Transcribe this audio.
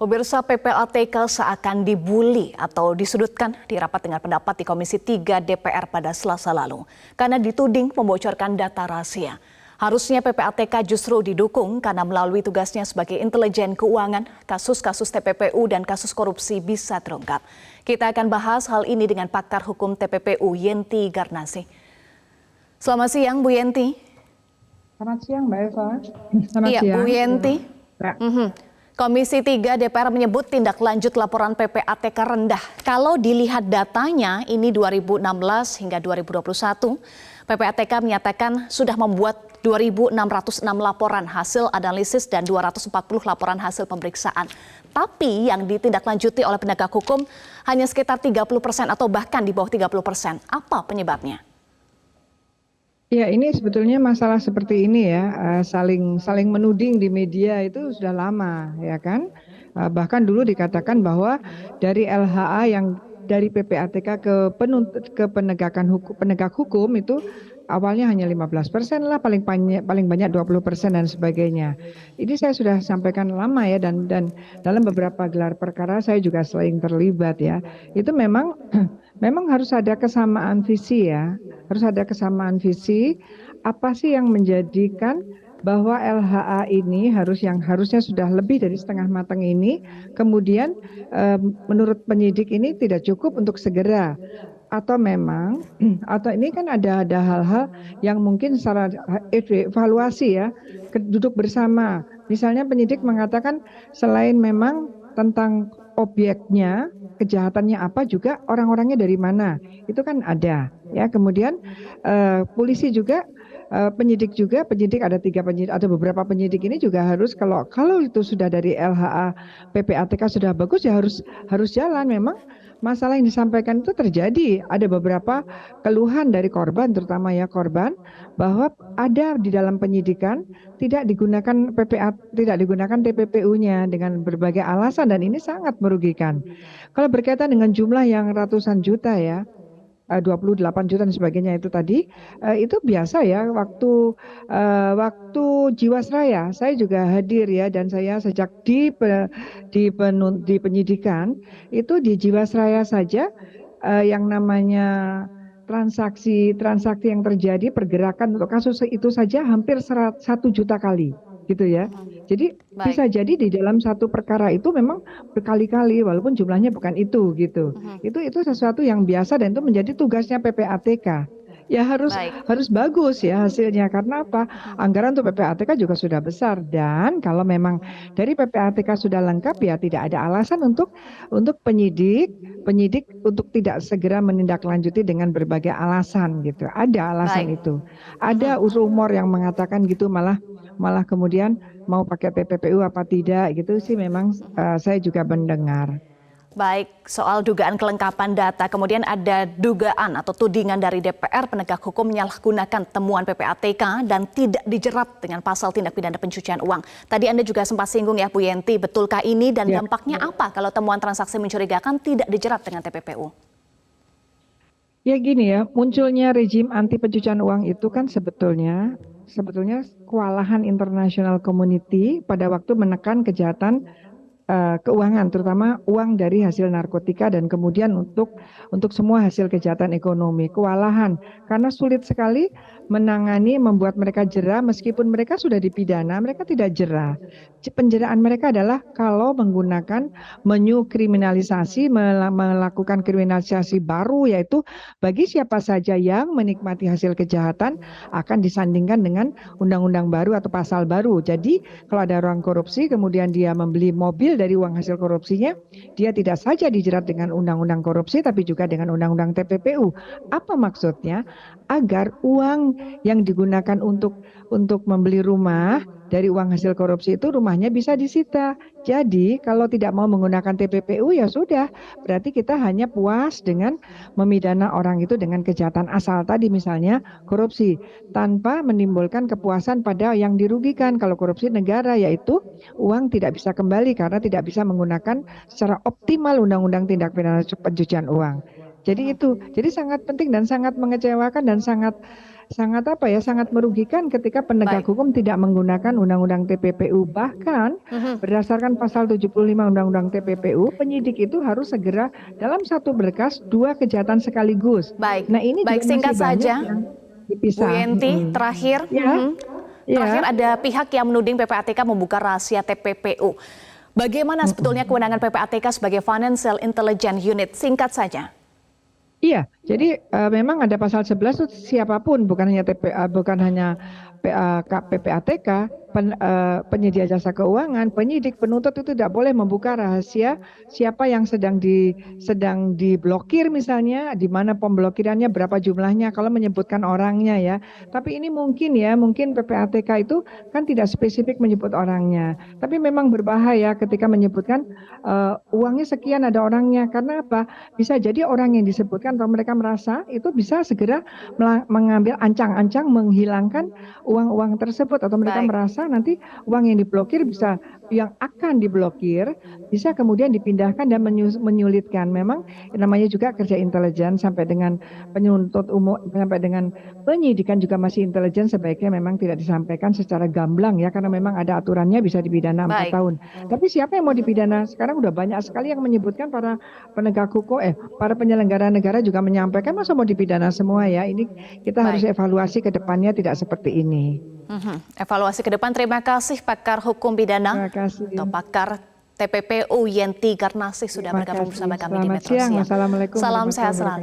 Pemirsa, PPATK seakan dibully atau disudutkan di rapat dengar pendapat di Komisi 3 DPR pada Selasa lalu karena dituding membocorkan data rahasia. Harusnya PPATK justru didukung karena melalui tugasnya sebagai intelijen keuangan, kasus-kasus TPPU dan kasus korupsi bisa terungkap. Kita akan bahas hal ini dengan pakar hukum TPPU Yenti Garnasi. Selamat siang, Bu Yenti. Selamat siang, Mbak Eva. Selamat siang. Bu Yenti. Ya. Komisi 3 DPR menyebut tindak lanjut laporan PPATK rendah. Kalau dilihat datanya, ini 2016 hingga 2021, PPATK menyatakan sudah membuat 2.606 laporan hasil analisis dan 240 laporan hasil pemeriksaan. Tapi yang ditindaklanjuti oleh penegak hukum hanya sekitar 30% atau bahkan di bawah 30%. Apa penyebabnya? Ya, ini sebetulnya masalah seperti ini ya, saling menuding di media itu sudah lama, ya kan? Bahkan dulu dikatakan bahwa dari LHA yang dari PPATK ke penegak hukum itu awalnya hanya 15% lah, paling banyak 20% dan sebagainya. Ini saya sudah sampaikan lama ya, dan dalam beberapa gelar perkara saya juga sering terlibat ya. Itu memang harus ada kesamaan visi ya. Harus ada kesamaan visi. Apa sih yang menjadikan bahwa LHA ini harusnya sudah lebih dari setengah matang ini, kemudian menurut penyidik ini tidak cukup untuk segera, atau memang atau ini kan ada hal-hal yang mungkin secara evaluasi ya, duduk bersama. Misalnya penyidik mengatakan selain memang tentang objeknya, kejahatannya apa, juga orang-orangnya dari mana, itu kan ada ya. Kemudian polisi juga, penyidik ada 3 penyidik atau beberapa penyidik ini juga harus, kalau itu sudah dari LHA PPATK sudah bagus ya harus jalan. Memang masalah yang disampaikan itu terjadi, ada beberapa keluhan dari korban, terutama ya korban, bahwa ada di dalam penyidikan tidak digunakan TPPU-nya dengan berbagai alasan, dan ini sangat merugikan. Kalau berkaitan dengan jumlah yang ratusan juta ya, 28 juta dan sebagainya itu tadi, itu biasa ya. Waktu Jiwasraya saya juga hadir ya, dan saya sejak di penyidikan itu di Jiwasraya saja, yang namanya transaksi yang terjadi, pergerakan untuk kasus itu saja hampir 1 juta kali gitu ya. Jadi bisa jadi di dalam satu perkara itu memang berkali-kali walaupun jumlahnya bukan itu gitu. Itu sesuatu yang biasa, dan itu menjadi tugasnya PPATK. Ya harus bagus ya hasilnya, karena apa? Anggaran untuk PPATK juga sudah besar, dan kalau memang dari PPATK sudah lengkap ya tidak ada alasan untuk penyidik untuk tidak segera menindaklanjuti dengan berbagai alasan gitu. Ada alasan itu. Ada rumor yang mengatakan gitu, malah kemudian mau pakai TPPU apa tidak gitu sih, memang saya juga mendengar. Baik, soal dugaan kelengkapan data, kemudian ada dugaan atau tudingan dari DPR penegak hukum menyalahgunakan temuan PPATK dan tidak dijerat dengan pasal tindak pidana pencucian uang. Tadi Anda juga sempat singgung ya, Bu Yenti, betulkah ini dan dampaknya apa kalau temuan transaksi mencurigakan tidak dijerat dengan TPPU? Ya gini ya, munculnya rejim anti pencucian uang itu kan sebetulnya kewalahan international community pada waktu menekan kejahatan keuangan, terutama uang dari hasil narkotika dan kemudian untuk semua hasil kejahatan ekonomi. Kewalahan karena sulit sekali menangani, membuat mereka jera meskipun mereka sudah dipidana, mereka tidak jera. Penjeraan mereka adalah kalau menggunakan menu kriminalisasi, melakukan kriminalisasi baru, yaitu bagi siapa saja yang menikmati hasil kejahatan akan disandingkan dengan undang-undang baru atau pasal baru. Jadi kalau ada orang korupsi kemudian dia membeli mobil dari uang hasil korupsinya, dia tidak saja dijerat dengan undang-undang korupsi tapi juga dengan undang-undang TPPU. Apa maksudnya? Agar uang yang digunakan untuk membeli rumah dari uang hasil korupsi itu, rumahnya bisa disita. Jadi kalau tidak mau menggunakan TPPU ya sudah, berarti kita hanya puas dengan memidana orang itu dengan kejahatan asal tadi, misalnya korupsi, tanpa menimbulkan kepuasan pada yang dirugikan. Kalau korupsi negara, yaitu uang tidak bisa kembali karena tidak bisa menggunakan secara optimal undang-undang tindak pidana pencucian uang. Jadi itu, jadi sangat penting dan sangat mengecewakan dan sangat sangat apa ya, sangat merugikan ketika penegak Baik. hukum tidak menggunakan Undang-Undang TPPU. Bahkan berdasarkan pasal 75 Undang-Undang TPPU, penyidik itu harus segera dalam satu berkas 2 kejahatan sekaligus. Baik, Nah, ini baik, juga masih singkat banyak saja, yang Bu dipisah. Yenti, terakhir, Ya, terakhir ya. ada pihak yang menuding PPATK membuka rahasia TPPU. Bagaimana sebetulnya kewenangan PPATK sebagai Financial Intelligence Unit? Singkat saja. Iya, jadi memang ada pasal 11 itu siapapun, bukan hanya bukan hanya PPATK, penyedia jasa keuangan, penyidik, penuntut itu tidak boleh membuka rahasia siapa yang sedang diblokir misalnya, di mana pemblokirannya, berapa jumlahnya, kalau menyebutkan orangnya ya. Tapi ini mungkin PPATK itu kan tidak spesifik menyebut orangnya. Tapi memang berbahaya ketika menyebutkan uangnya sekian ada orangnya. Karena apa? Bisa jadi orang yang disebutkan atau mereka merasa itu bisa segera mengambil ancang-ancang menghilangkan uang-uang tersebut, atau mereka Baik, merasa nanti uang yang diblokir yang akan diblokir bisa kemudian dipindahkan dan menyulitkan. Memang namanya juga kerja intelijen, sampai dengan penuntut umum sampai dengan penyidikan juga masih intelijen, sebaiknya memang tidak disampaikan secara gamblang ya, karena memang ada aturannya, bisa dipidana 4 baik. tahun. Tapi siapa yang mau dipidana? Sekarang udah banyak sekali yang menyebutkan para penegak hukum, para penyelenggara negara juga menyampaikan, masa mau dipidana semua ya. Ini kita harus Baik. evaluasi ke depannya tidak seperti ini. Evaluasi ke depan. Terima kasih pakar hukum pidana Terima kasih. atau pakar TPPU Yenti Garnasih sudah Terima bergabung kasih. bersama kami di Selamat Metro siang. Siang. Wassalamualaikum Salam warahmatullahi sehat selalu. wabarakatuh.